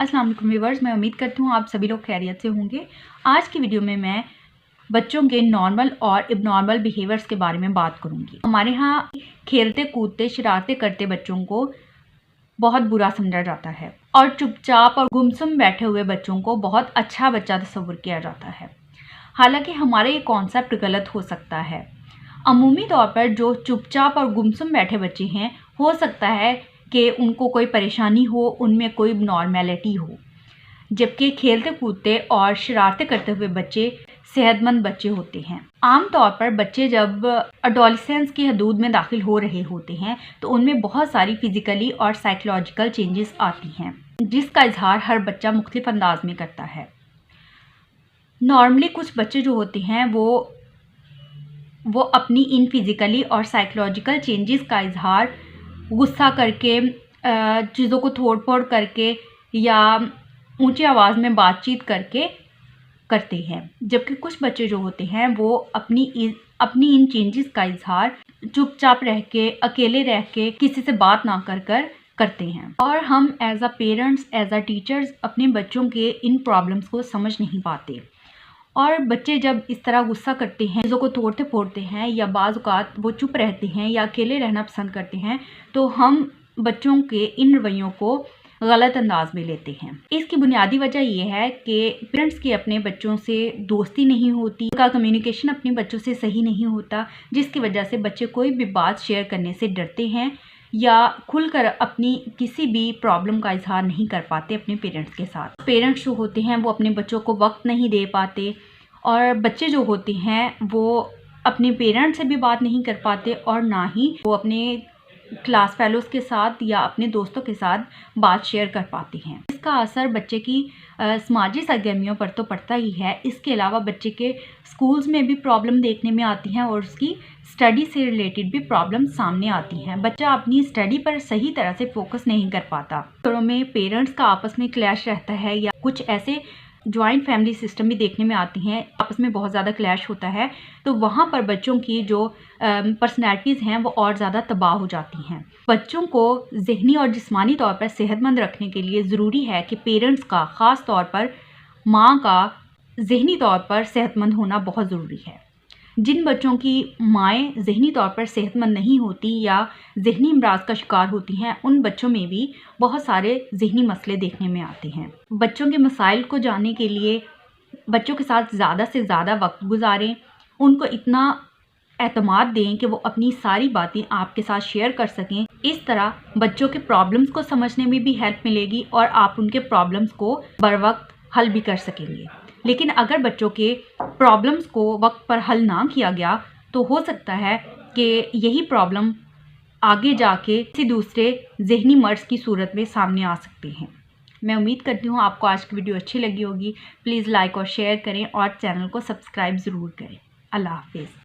अस्सलाम वालेकुम व्यूअर्स, मैं उम्मीद करती हूँ आप सभी लोग खैरियत से होंगे। आज की वीडियो में मैं बच्चों के नॉर्मल और इबनॉर्मल बिहेवियर्स के बारे में बात करूँगी। हमारे यहाँ खेलते कूदते शरारतें करते बच्चों को बहुत बुरा समझा जाता है और चुपचाप और गुमसुम बैठे हुए बच्चों को बहुत अच्छा बच्चा तस्वुर किया जाता है। हालांकि हमारा ये कॉन्सेप्ट गलत हो सकता है। अमूमी तौर पर जो चुपचाप और गुमसुम बैठे बच्चे हैं, हो सकता है कि उनको कोई परेशानी हो, उनमें कोई नॉर्मेलिटी हो, जबकि खेलते कूदते और शरारतें करते हुए बच्चे सेहतमंद बच्चे होते हैं। आम तौर पर बच्चे जब एडोलेसेंस की हदूद में दाखिल हो रहे होते हैं तो उनमें बहुत सारी फिजिकली और साइकोलॉजिकल चेंजेस आती हैं, जिसका इजहार हर बच्चा मुख्तलिफ अंदाज में करता है। नॉर्मली कुछ बच्चे जो होते हैं वो अपनी इन फिज़िकली और साइकोलॉजिकल चेंजेस का इजहार गुस्सा करके, चीज़ों को तोड़ फोड़ करके या ऊंची आवाज़ में बातचीत करके करते हैं, जबकि कुछ बच्चे जो होते हैं वो अपनी इन चेंजेस का इजहार चुपचाप रह के, अकेले रह के, किसी से बात ना कर करते हैं। और हम as a parents, as a teachers अपने बच्चों के इन प्रॉब्लम्स को समझ नहीं पाते। और बच्चे जब इस तरह गुस्सा करते हैं, चीज़ों को तोड़ते फोड़ते हैं या बाज़ औक़ात वो चुप रहते हैं या अकेले रहना पसंद करते हैं, तो हम बच्चों के इन रवैयों को गलत अंदाज में लेते हैं। इसकी बुनियादी वजह यह है कि पेरेंट्स की अपने बच्चों से दोस्ती नहीं होती, उनका कम्युनिकेशन अपने बच्चों से सही नहीं होता, जिसकी वजह से बच्चे कोई भी बात शेयर करने से डरते हैं या खुलकर अपनी किसी भी प्रॉब्लम का इजहार नहीं कर पाते अपने पेरेंट्स के साथ। पेरेंट्स जो होते हैं वो अपने बच्चों को वक्त नहीं दे पाते और बच्चे जो होते हैं वो अपने पेरेंट्स से भी बात नहीं कर पाते और ना ही वो अपने क्लास फेलोज़ के साथ या अपने दोस्तों के साथ बात शेयर कर पाते हैं। इसका असर बच्चे की समाजी सरगर्मियों पर तो पड़ता ही है। इसके अलावा बच्चे के स्कूल्स में भी प्रॉब्लम देखने में आती हैं और उसकी स्टडी से रिलेटेड भी प्रॉब्लम सामने आती हैं। बच्चा अपनी स्टडी पर सही तरह से फोकस नहीं कर पाता। घरों में पेरेंट्स का आपस में क्लैश रहता है या कुछ ऐसे जॉइंट फैमिली सिस्टम भी देखने में आती हैं, आपस में बहुत ज़्यादा क्लैश होता है, तो वहाँ पर बच्चों की जो पर्सनैलिटीज़ हैं वो और ज़्यादा तबाह हो जाती हैं। बच्चों को ज़हनी और जिस्मानी तौर पर सेहतमंद रखने के लिए ज़रूरी है कि पेरेंट्स का, ख़ास तौर पर माँ का ज़हनी तौर पर सेहतमंद होना बहुत ज़रूरी है। जिन बच्चों की माएँ ज़हनी तौर पर सेहतमंद नहीं होती या ज़हनी अमराज का शिकार होती हैं, उन बच्चों में भी बहुत सारे ज़हनी मसले देखने में आते हैं। बच्चों के मसाइल को जानने के लिए बच्चों के साथ ज़्यादा से ज़्यादा वक्त गुजारें, उनको इतना एतमाद दें कि वो अपनी सारी बातें आपके साथ शेयर कर सकें। इस तरह बच्चों के प्रॉब्लम्स को समझने में भी हेल्प मिलेगी और आप उनके प्रॉब्लम्स को बर वक्त हल भी कर सकेंगे। लेकिन अगर बच्चों के प्रॉब्लम्स को वक्त पर हल ना किया गया तो हो सकता है कि यही प्रॉब्लम आगे जाके किसी दूसरे ज़हनी मर्ज़ की सूरत में सामने आ सकते हैं। मैं उम्मीद करती हूँ आपको आज की वीडियो अच्छी लगी होगी। प्लीज़ लाइक और शेयर करें और चैनल को सब्सक्राइब ज़रूर करें। अल्लाह हाफ़िज़।